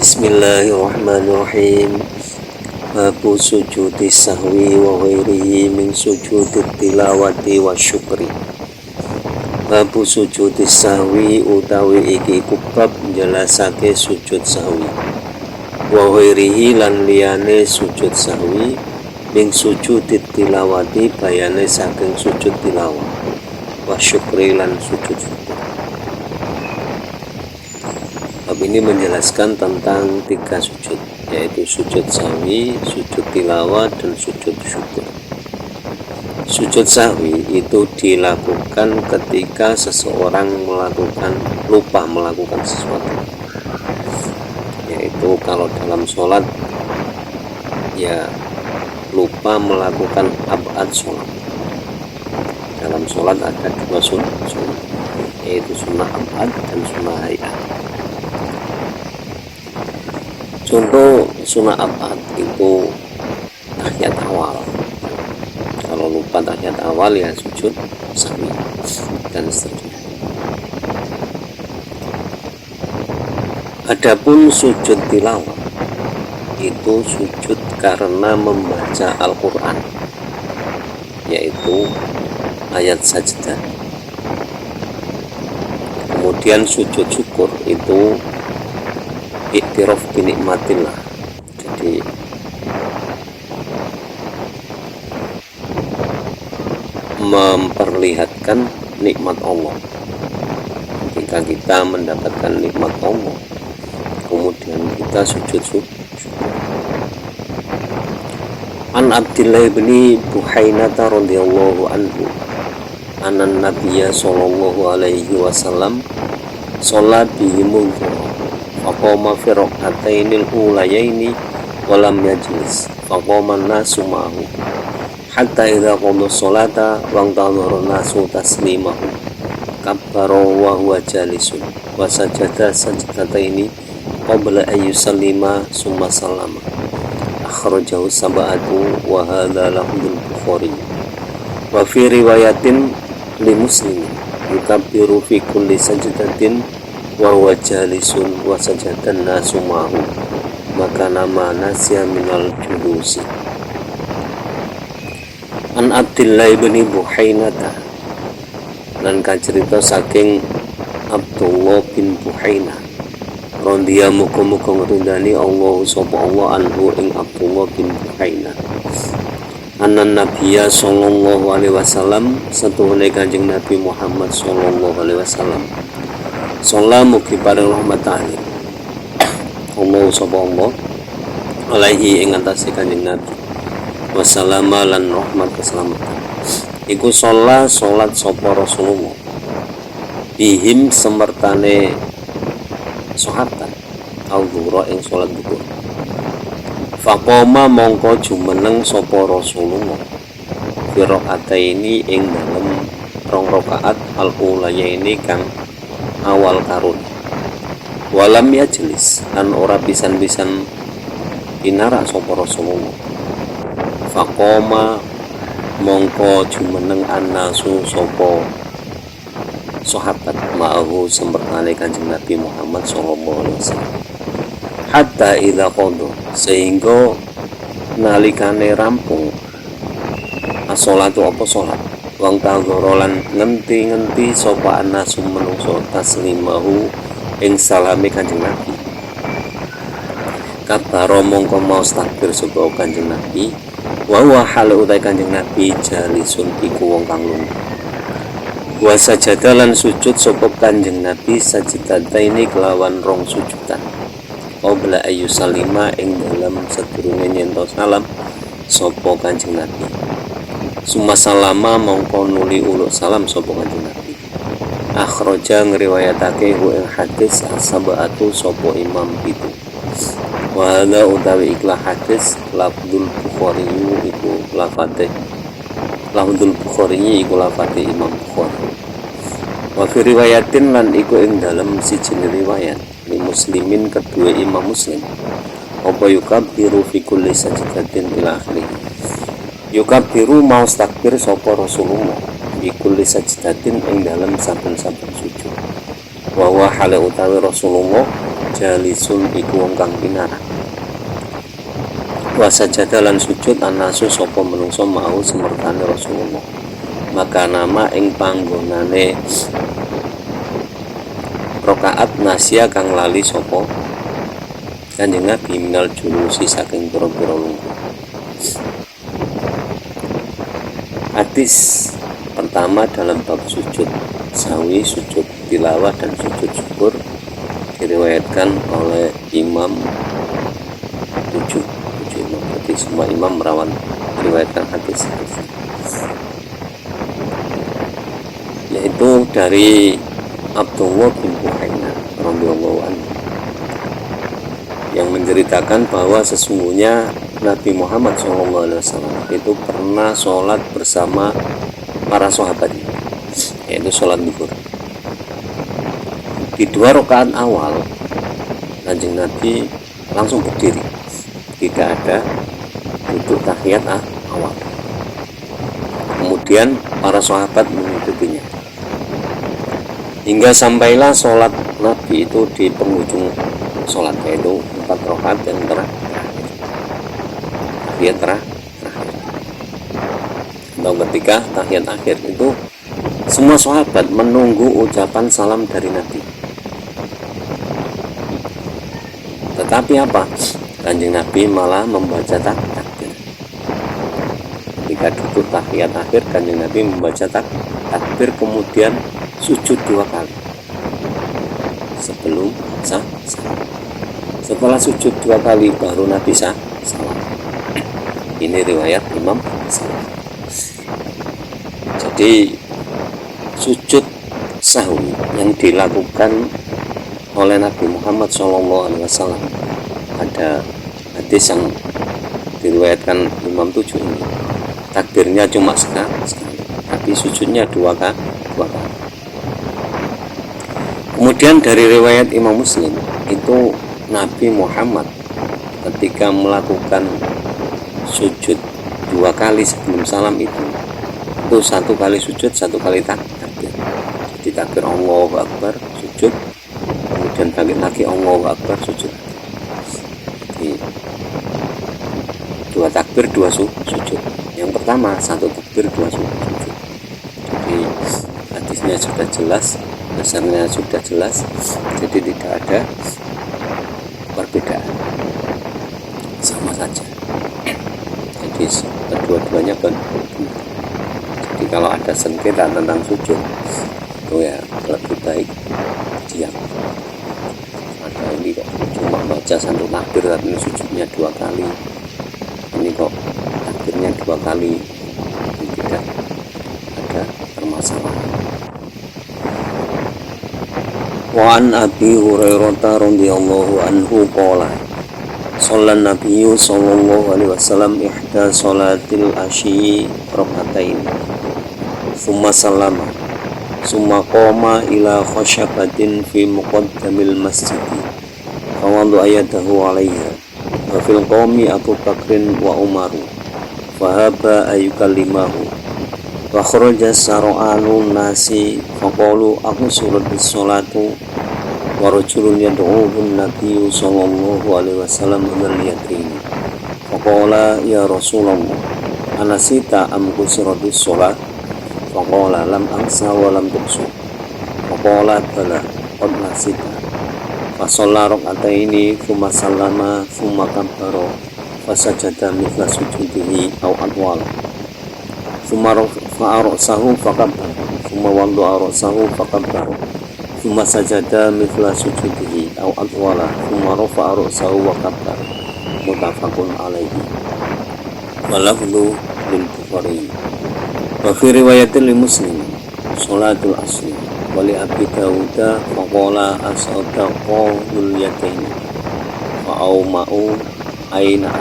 Bismillahirrahmanirrahim. Babu sujudi sahwi wa ghairihi min sujudi tilawati wa syukri. Babu sujudi sahwi utawi iki iku bab njelasake sujud sahwi. Wa ghairihi lan liyane sujud sahwi min sujudi tilawati bayane saking sujud tilawah. Wa syukri lan sujud syukur. Bab ini menjelaskan tentang 3 sujud, yaitu sujud sahwi, sujud tilawah, dan sujud syukur. Sujud sahwi itu dilakukan ketika seseorang lupa melakukan sesuatu, yaitu kalau dalam sholat ya lupa melakukan ab'ad sholat. Dalam sholat ada 2 sunnah, yaitu sunnah ab'ad dan sunnah hayat. Contoh sunnah ab'ad itu tahiyat awal. Kalau lupa tahiyat awal ya sujud sahwi dan seterusnya. Adapun sujud tilawah itu sujud karena membaca Al-Quran, yaitu ayat sajdah. Kemudian sujud syukur itu iktiraf binikmatillah, jadi memperlihatkan nikmat Allah. Ketika kita mendapatkan nikmat Allah, kemudian kita sujud syukur. An Abdillah bin Buhainata radhiyallahu anhu anan nabiyya sallallahu alaihi wasallam sholat bihimul dhuhr faqama fi rak'atainil ulayaini wa lam yajlis faqama an-nasu ma'ahu hatta idza qama sholata wa antadhara an-nasu taslimahu kabbara wa huwa jalisun wa sajada sajdataini qabla an yusallima summa sallama. Akhrajahu sab'atu wa hadza lafdzul Bukhari. Wa fi riwayatin li Muslim yukabbiru fi kulli sajdatin wa huwa jalisun wa sajadan nasu ma'ahu maka nama nasya minal julusi. An Abdillah bin Buhainata, dan kacerita saking Abdullah bin Buhainah radhiya muga-muga ngridani Allah sapa Allah anhu ing Abdullah bin Buhainah. Anan Nabiyya sallallahu alaihi wasallam satuhune Kanjeng Nabi Muhammad sallallahu alaihi wasallam sholat mugi paring rahmat Allah sapa Allah alaihi ing atase Kanjeng Nabi wassalama lan rahmat keselamatan iku sholat sapa Rasulullah bihim semertane sahabat al-dhuhra ing sholat dhuhur faqama mongko jumeneng sapa Rasulullah fi rakaataini ing dalem 2 rakaat al-ulayaini kang awal karun walam yajlis lan ora pisan-pisan pinara sapa Rasulullah faqama mongko jumeneng annasu sapa sahabat ma'ahu sempertane Kanjeng Nabi Muhammad sallallahu alaihi wasallam hatta idza qada sehingga nalikane rampung as-sholatu apa salat wang tangorolan ngenti-ngenti sapa anasu menungso taslimahu ing salame Kanjeng Nabi kabaro mongko mau takbir sapa Kanjeng Nabi wa huwa hal utai Kanjeng Nabi jalisun iku wong kang lungguh wa sajadalan sujud sapa Kanjeng Nabi sajidataini kelawan 2 sujudan qabla ayu salima ing dalam sedurunge nyento salam sapa Kanjeng Nabi summa salama mongko nuli uluk salam sapa Kanjeng Nabi. Akhraja ngriwayatake ing hadis as-sab'atu sapa imam itu. Wa hadza utawi iklah hadis lafdzul Bukhari iku lafate Imam Bukhari. Wa fi riwayatin lan iku ing dalem siji riwayat li Muslimin kedua Imam Muslim. Apa yukabbiru fi kulli sajdatin ila akhirih. Yukabbiru mau takbir sapa Rasulullah bi kulli sajdatin ing dalam saben-saben sujud. Wa huwa hale utawi Rasulullah jalisun iku wong kang pinarak. Wa sajada lan sujud anasu sapa menungso mau semertane Rasulullah. Maka nama ing panggonane rakaat nasya kang lali sapa Kanjeng Nabi minal julusi saking pira-pira lungguh. Hadis pertama dalam bab sujud sawi, sujud tilawah dan sujud syukur diriwayatkan oleh Imam 7 imam. Berarti semua imam meriwayatkan hadis yaitu dari Abdullah bin Buhaina radhiyallahu anhu yang menceritakan bahwa sesungguhnya Nabi Muhammad SAW itu pernah sholat bersama para sahabatnya, yaitu sholat zuhur. Di 2 rakaat awal Kanjeng Nabi langsung berdiri, tidak ada duduk tahiyat awal. Kemudian para sahabat mengikutinya hingga sampailah sholat Nabi itu di penghujung sholat, yaitu 4 rakaat yang terakhir, tahiyat terakhir. Atau ketika tahiyat akhir itu semua sahabat menunggu ucapan salam dari Nabi. Tetapi apa? Kanjeng Nabi malah membaca takbir. Ketika duduk tahiyat akhir, Kanjeng Nabi membaca takbir, kemudian sujud 2 kali sebelum salam. Setelah sujud 2 kali baru Nabi salam. Ini riwayat Imam Salam. Jadi sujud sahwi yang dilakukan oleh Nabi Muhammad SAW, ada hadis yang diriwayatkan Imam 7 ini, takbirnya cuma sekali, tapi sujudnya 2 kali. Kemudian dari riwayat Imam Muslim itu Nabi Muhammad ketika melakukan sujud 2 kali sebelum salam itu 1 kali sujud, 1 kali takbir. Jadi takbir Allahu Akbar, sujud, kemudian bangkit lagi Allahu Akbar, sujud. Jadi 2 takbir 2 sujud. Yang pertama 1 takbir 2 sujud. Jadi hadisnya sudah jelas, dasarnya sudah jelas, jadi tidak ada perbedaan, sama saja. Jadi kedua-duanya benar. Jadi kalau ada sengketa tentang sujud itu ya lebih baik diam. Ada ini kok cuma baca 1 takbir tapi sujudnya 2 kali, ini kok takbirnya 2 kali, tidak ada permasalahan. Wa an Abi Hurairah radhiyallahu anhu qala Sallan Nabiyyu sallallahu alaihi wasallam ihda salatil asyi rakaatain thumma sallama thumma qama ila khashabatin fi muqaddamil masjid fa wadu ayatahu 'alaiha wa fil qawmi Abu Bakrin wa Umaru fa haba ayukallimahu wa kharaja sara'anu nasi faqalu aku surat bis-salatu wa rajulun yad'uhu an-nabiyyu sallallahu alaihi wasallam minal yatim faqala ya Rasulullah anasita am kusirat bis-salat faqala lam ansa wa lam tuqsu faqala bala qad nasita fa shalla rak'ataini thumma sallama thumma kabbara fa sajada mithla sujudihi aw atwala thumma rafa'a ra'sahu fakabbara thumma wada'a ra'sahu fakabbara thumma sajada mithla sujudihi aw atwala thumma rafa'a ra'sahu wa kabbara. Muttafaqun alaihi wa lafdhu lil Bukhari wa fi riwayatin li Muslim salatul asri wa li Abi Dawud faqala asadaqul yataini wa auma'u aina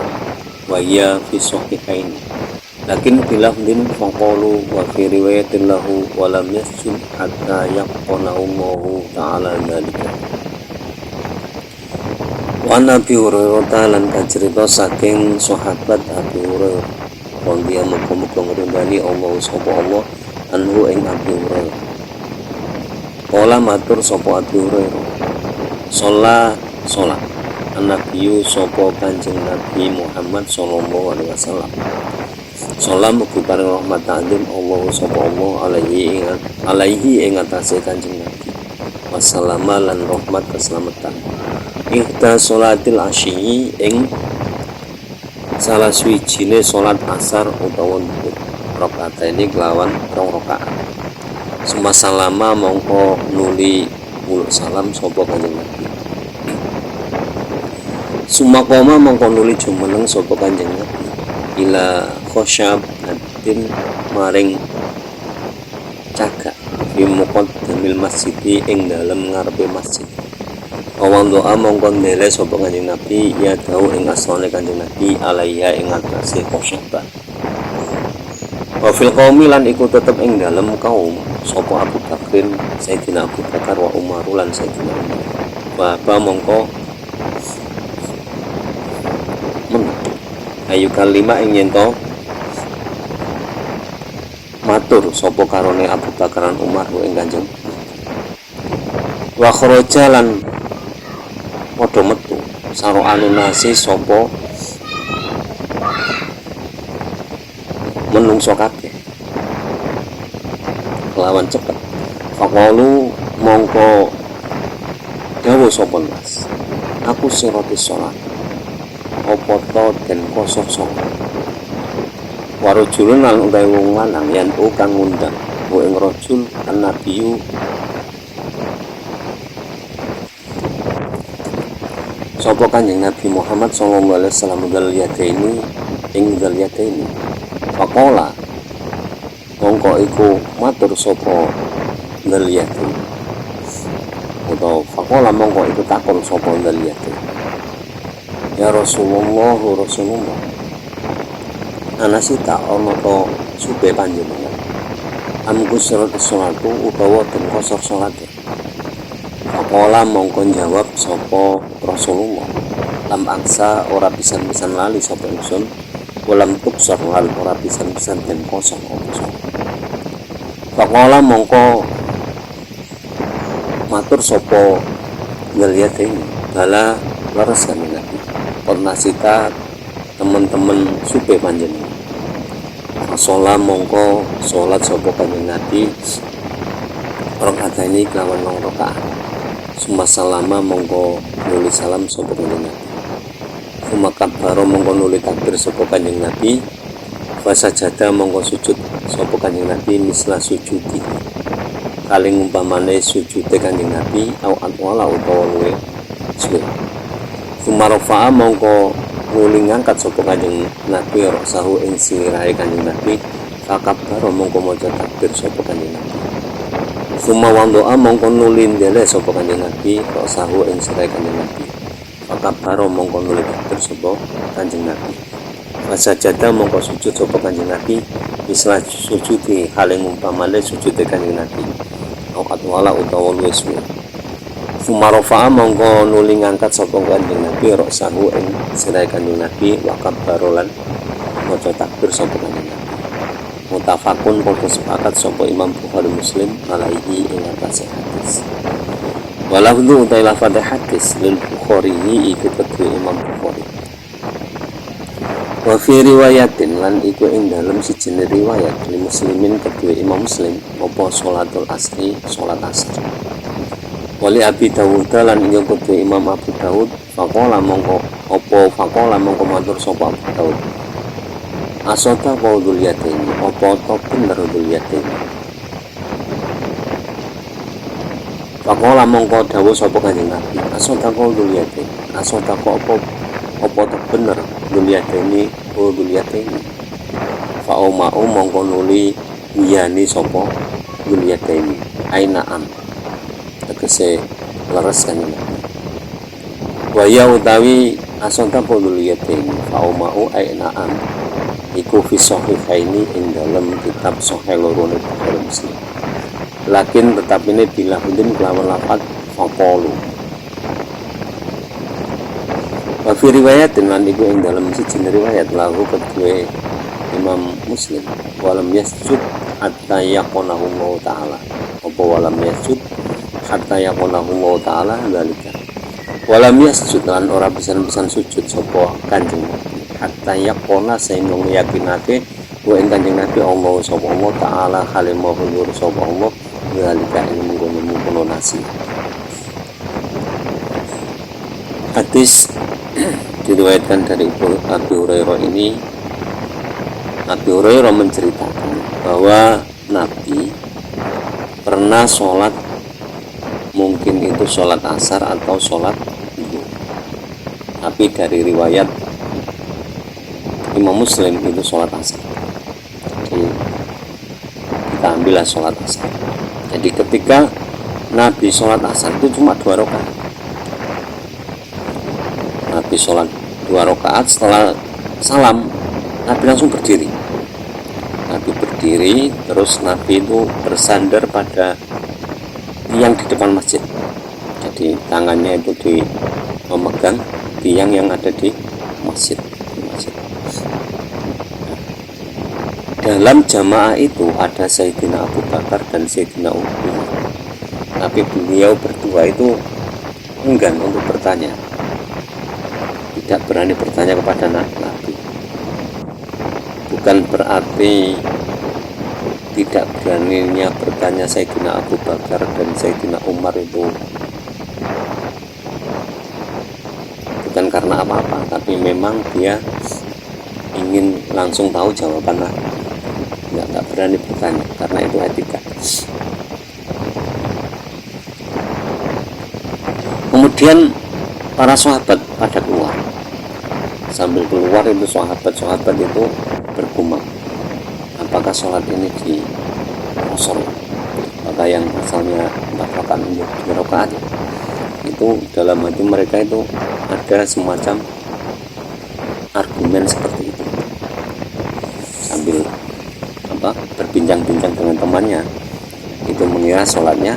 wa ya fi sahihaini lakin bilafdin faqalu wa fi riwayatin lahu wa lam yasjud hatta yaqona Allahu ta'ala dzalika. Wa Nabi Hurairah lan kacerita saking sahabat Abi Hurairah dia muga-muga ngridani Allah sapa Allah anhu ing Abi Hurairah. Kala matur sapa Abi Hurairah, salat. An-Nabiyyu sapa Kanjeng Nabi Muhammad sallallahu alaihi wasallam. Salam mugi paring rahmat ta'zim Allah sapa Allah alaihi ing atase Kanjeng Nabi. Wassalamu lan rahmat keselamatan. Ihda salatil asyi ing salah suwijine salat asar utawa dhuhur. Rakaat ini kelawan 2 rakaat. Suma salama mongko nuli uluk salam sapa Kanjeng Nabi. Suma koma mongko nuli jumeneng sapa Kanjeng Nabi ila khosyab adin maring cagak fi muqaddamil masjid ing dalem ngarepe masjid. Awang doa mongko ndele sapa Kanjeng Nabi ya dau ing asane Kanjeng Nabi alaiya ing atase khosyab. Wa fil qaumi lan iku tetep ing dalem kaum sapa Abu Bakrin Sayyidina Abu Bakar wa Umar lan Sayyidina Umar. Wa mongko ayu kalima ing yento matur sapa karone Abu Bakaran Umar ing Kanjeng. Wa kharaja lan padha metu saroane nasi sapa menungso kabeh kelawan cepet. Faqalu mongko dawuh sapa nas, aku sirati salat apa to den kosok salat. Warujulun lan utawi wong lanang yen kang ngundang wa ing rajul an-nabiyyu sapa Kanjeng Nabi Muhammad sallallahu alaihi wasallam dal yadaini. Faqala mongko iku matur sapa dal yadaini utawa faqala mongko iku takon sapa dal yadaini, ya Rasulullah ana sita ana to supe panjenengan amku surat salatu utawa den kosor salate. Faqala mongko jawab sapa Rasulullah, lam angsa ora pisan-pisan lali sapa ingsun, walam tuksar lan ora pisan-pisan den kosong apa. Faqala mongko matur sapa ngelihat ini bala leres Kanjeng Nabi nasita teman-teman supe panjenengan. Sholat mongko sholat sapa Kanjeng Nabi rakaat ini kelawan 2 rakaat. Suma salama mongko nuli salam sapa Kanjeng Nabi. Suma kabbara mongko nuli takbir sapa Kanjeng Nabi. Fasajada mongko sujud sapa Kanjeng Nabi misla sujudi kaling umpamane sujude Kanjeng Nabi au atwala utawa luwih suwe. Suma rafa'a mongko nuli ngangkat sapa Kanjeng Nabi rasahu ing sirahe Kanjeng Nabi. Fakabbara mongko maca takbir sapa Kanjeng Nabi. Suma wandoa mongko nuli ndele sapa Kanjeng Nabi rasahu ing sirahe Kanjeng Nabi. Fakabbara mongko nuli takbir sapa Kanjeng Nabi. Fasajada mongko sujud sapa Kanjeng Nabi misla sujudi haling umpamane sujude Kanjeng Nabi au atwala utawa luwih suwe. Suma rafa'a mongko nuli ngangkat sapa Kanjeng Nabi rasahu ing sirahe Kanjeng Nabi wa kabbara lan maca takbir sapa Kanjeng Nabi. Mutafakun padha sepakat sapa Imam Bukhari Muslim alaihi ing atase hadis. Walafdhu utai lafadz hadis lil Bukhari iku kedue Imam Bukhari. Wa fi riwayatin lan iku ing dalem siji riwayat li Muslimin kedue Imam Muslim apa salatul asri salat asar. Wali Abi Dawud lan ing kedue Imam Abu Dawud faqala mongko matur sapa Abu Dawud. Asota qaulul yatim apa to bener qaulul yatim. Faqala mongko dawuh sapa Kanjeng Nabi, asota qaulul yatim. Asota kok apa to bener qaulul yatim. Fa umau mongko nuli ngiyani sapa qaulul yatim. Ainaan tegese leres Kanjeng Nabi. Wa ya utawi asota qaulul yatim fa umau ainaan iku fi sahihaini ing dalam kitab sahih loro Bukhari Muslim. Lakin tetap ini bila hudin kelawan lafaz faqalu. Wa fi riwayatin lan iku ing dalam siji riwayat lahu kedue Imam Muslim walam yasjud hatta yaqonahu Allah taala. Apa walam yasjud hatta yaqonahu Allah taala dalika. Walam yasjud lan ora pisan-pisan sujud sapa Kanjeng Nabi hatta yaqona sehingga yakinake wa ing Kanjeng Nabi Allah sapa Allah taala halimah hulur sapa Allah zalika ing mengkono nasi. Hadis diriwayatkan dari Abi Hurairah ini. Abi Hurairah menceritakan bahwa Nabi pernah sholat, mungkin itu sholat asar atau sholat zuhur, tapi dari riwayat Imam Muslim itu sholat asar. Jadi kita ambillah sholat asar. Jadi ketika Nabi sholat asar itu cuma 2 rakaat. Nabi sholat 2 rakaat, setelah salam Nabi langsung berdiri. Nabi berdiri, terus Nabi itu bersandar pada tiang di depan masjid. Jadi tangannya itu memegang tiang yang ada di masjid. Dalam jamaah itu ada Sayyidina Abu Bakar dan Sayyidina Umar. Tapi beliau berdua itu enggan untuk bertanya, tidak berani bertanya kepada Nabi. Bukan berarti tidak beraninya bertanya Sayyidina Abu Bakar dan Sayyidina Umar itu bukan karena apa-apa, tapi memang dia ingin langsung tahu jawaban Nabi. Nggak berani bertanya karena itu etika. Kemudian para sahabat pada keluar. Sambil keluar itu sahabat itu bergumam, apakah sholat ini di kosor, apakah yang asalnya 4 rakaat menjadi 2 rakaat. Itu dalam hati mereka itu ada semacam argumen seperti itu. Sambil berbincang-bincang dengan temannya, itu mengira sholatnya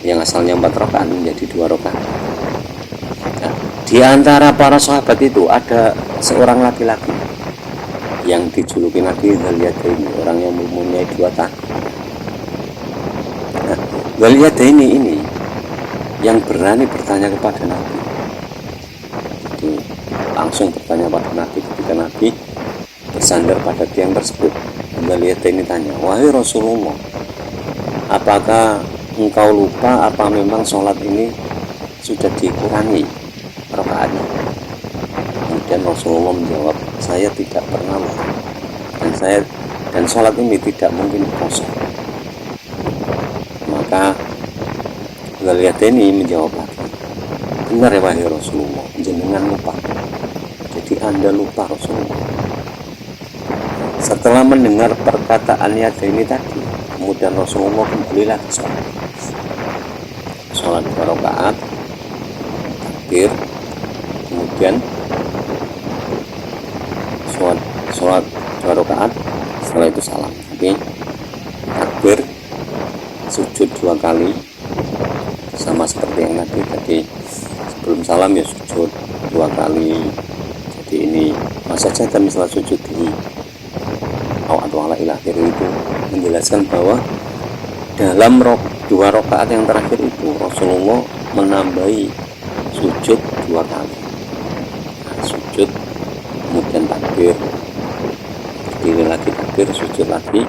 yang asalnya 4 rakaat menjadi 2 rakaat. Nah, di antara para sahabat itu ada seorang laki-laki yang dijuluki Nabi Dzul-Yadaini, orang yang mempunyai 2 tangan. Nah, Dzul-Yadaini ini yang berani bertanya kepada Nabi. Jadi langsung bertanya pada Nabi ketika Nabi bersandar pada tiang tersebut. Dzul-Yadaini tanya, wahai Rasulullah, apakah engkau lupa apa memang sholat ini sudah dikurangi rakaatnya? Kemudian Rasulullah menjawab, saya tidak pernah lupa, dan sholat ini tidak mungkin kosong. Maka Dzul-Yadaini menjawab lagi, benar ya wahai Rasulullah, jenengan lupa. Jadi Anda lupa Rasulullah. Setelah mendengar perkataan Yadaini tadi, kemudian Rasulullah kembali lagi sholat 2 rakaat, takbir, kemudian sholat 2 rakaat, setelah itu salam. Jadi takbir, sujud 2 kali, sama seperti yang tadi sebelum salam ya sujud 2 kali. Jadi ini masa saja misalnya sujud di atau ala ilakhir itu menjelaskan bahwa dalam 2 rakaat yang terakhir itu Rasulullah menambahi sujud 2 kali. Nah, sujud kemudian takbir, berdiri lagi, takbir, sujud lagi,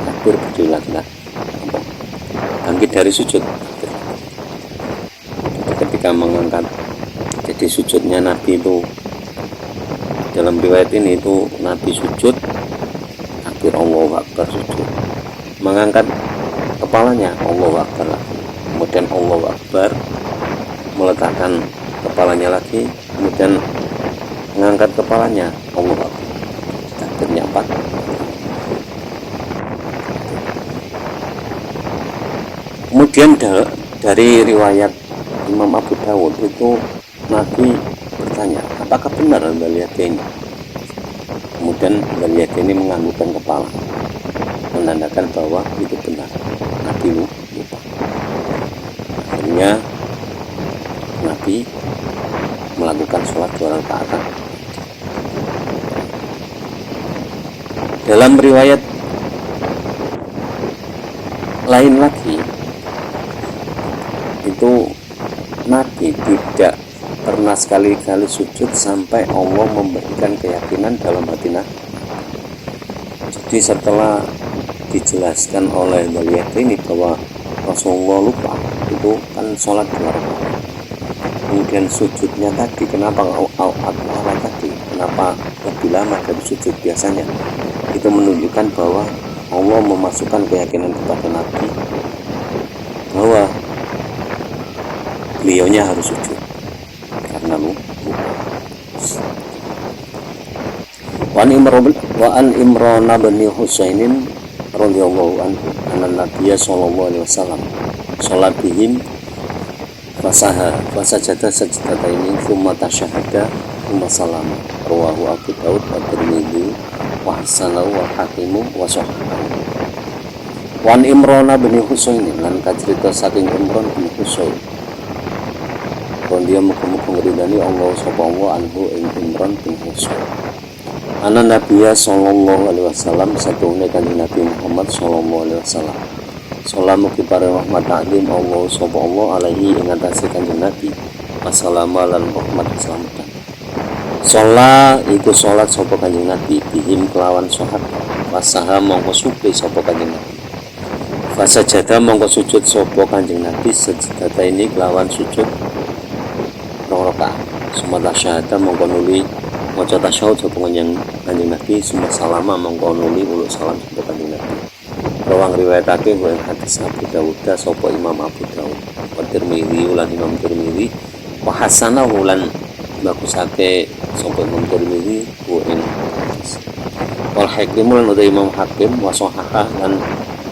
takbir, berdiri lagi, bangkit dari sujud. Jadi ketika mengangkat, jadi sujudnya Nabi itu dalam riwayat ini itu Nabi sujud, takbir, Allahu Akbar, sujud, mengangkat kepalanya, Allahu Akbar lagi, kemudian Allahu Akbar, meletakkan kepalanya lagi, kemudian mengangkat kepalanya, Allahu Akbar, takbirnya 4. Kemudian dari riwayat Imam Abu Dawud itu Nabi bertanya, apakah benar Anda lihat ini? Kemudian Dzul-Yadaini menganggukkan kepala, menandakan bahwa itu benar. Nabi lupa. Akhirnya Nabi melakukan sholat 2 rakaat. Dalam riwayat lain lagi itu Nabi Nabi tidak pernah sekali-kali sujud sampai Allah memberikan keyakinan dalam hati Nabi. Jadi setelah dijelaskan oleh beliau ini bahwa Rasulullah lupa, itu kan sholat 2 rakaat. Kemudian sujudnya tadi, kenapa awal tadi, kenapa lebih lama dari sujud biasanya? Itu menunjukkan bahwa Allah memasukkan keyakinan kepada Nabi bahwa beliaunya harus sujud karena lupa. Wa an Imran bin Husainin radhiyallahu anhu anna Nabiy sallallahu alaihi wasallam sholat bihim fasajada sajdataini thumma tasyahada thumma salama rawahu Abu Daud wa Tirmidzi wa hasanahu wa Hakim wa sahahahu. Wan Imran bin Husain lan kacerita saking Imran bin Husain kon dia muga-muga ngridani Allah sapa Allah anhu ing Imran bin Husain. Ana Nabiya sallallahu alaihi wasallam satune kanjeng Nabi Muhammad sallallahu alaihi wasallam. Salamu kibare rahmat ta'lim Allah sapa Allah alaihi ing atase kanjeng Nabi. Wassalamu lan rahmat keselamatan. Sholat iku sholat sapa kanjeng Nabi bihim kelawan sahabat. Wasaha mongko sujud sapa kanjeng Nabi. Fasajada mongko sujud sapa kanjeng Nabi sajadata ini kelawan sujud rakaat. Sumata syahada mongko nuli maca tasyahud sapa kanjeng Nabi, summa salama mongko nuli uluk salam sapa kanjeng Nabi. Rawang riwayatake wa hadis Abu Dawud sapa Imam Abu Dawud, wa Tirmidzi lan Imam Tirmidzi, wa hasanahu lan bagusake sapa Imam Tirmidzi wa ing hadis. Wal Hakim lan uta Imam Hakim wa sahahah lan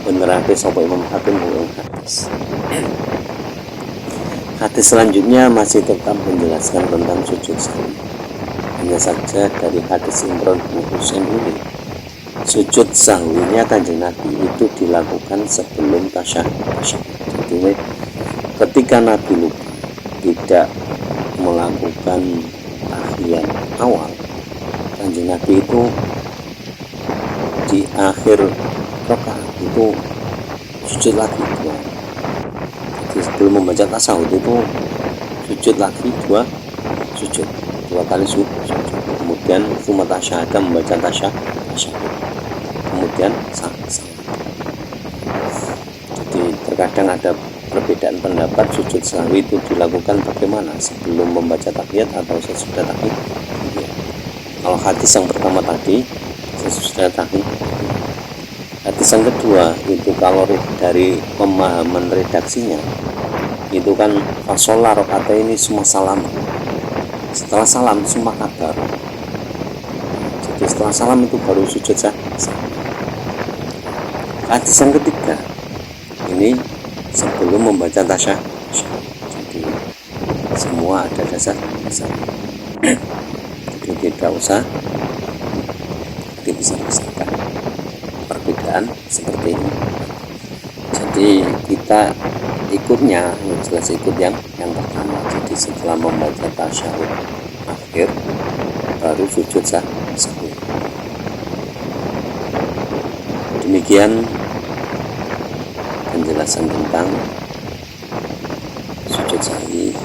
benerake sapa Imam Hakim wa ing hadis. Hadis selanjutnya masih tetap menjelaskan tentang sujud sahwi. Hanya saja dari hadis Imran bin Husain ini, sujud sahwinya kanjeng Nabi itu dilakukan sebelum tasyahud. Jadi ketika Nabi lupa tidak melakukan tahiyat awal, kanjeng Nabi itu di akhir rakaat itu sujud lagi 2. Jadi sebelum membaca tasyahud itu sujud lagi 2 kali sujud. Kemudian summa tasyahada membaca tasyahud. Kemudian salam. Jadi terkadang ada perbedaan pendapat sujud sahwi itu dilakukan bagaimana, sebelum membaca tahiyat atau sesudah tahiyat. Kalau hadis yang pertama tadi sesudah tahiyat. Hadis yang kedua itu kalau dari pemahaman redaksinya itu kan fasolah rokaat ini semua salam. Setelah salam semua kabar. Jadi setelah salam itu baru sujud sah. Hadis yang ketiga ini sebelum membaca tasyahud. Jadi semua ada dasar. Jadi tidak usah dibesar-besarkan perbedaan seperti ini. Jadi kita ikutnya jelas ikut yang pertama. Jadi setelah membaca tasyahud akhir baru sujud sahwi. Demikian penjelasan tentang sujud sahwi.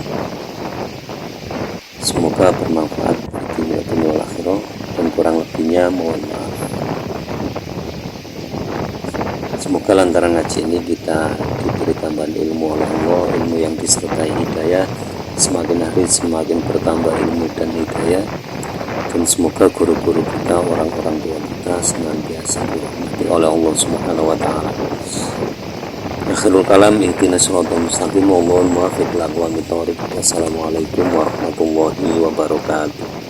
Semoga bermanfaat di dunia wal akhirah, dan kurang lebihnya mohon maaf. Semoga lantaran ngaji ini kita diberi tambahan ilmu oleh Allah, ilmu yang disertai hidayah, semakin hari semakin bertambah ilmu dan hidayah, dan semoga guru-guru kita, orang-orang tua kita senantiasa dirahmati oleh Allah Subhanahu wa taala. Akhirul kalam, ihdinas siratal mustaqim, wallahul muwaffiq ila aqwamit thoriq. Wassalamualaikum warahmatullahi wabarakatuh.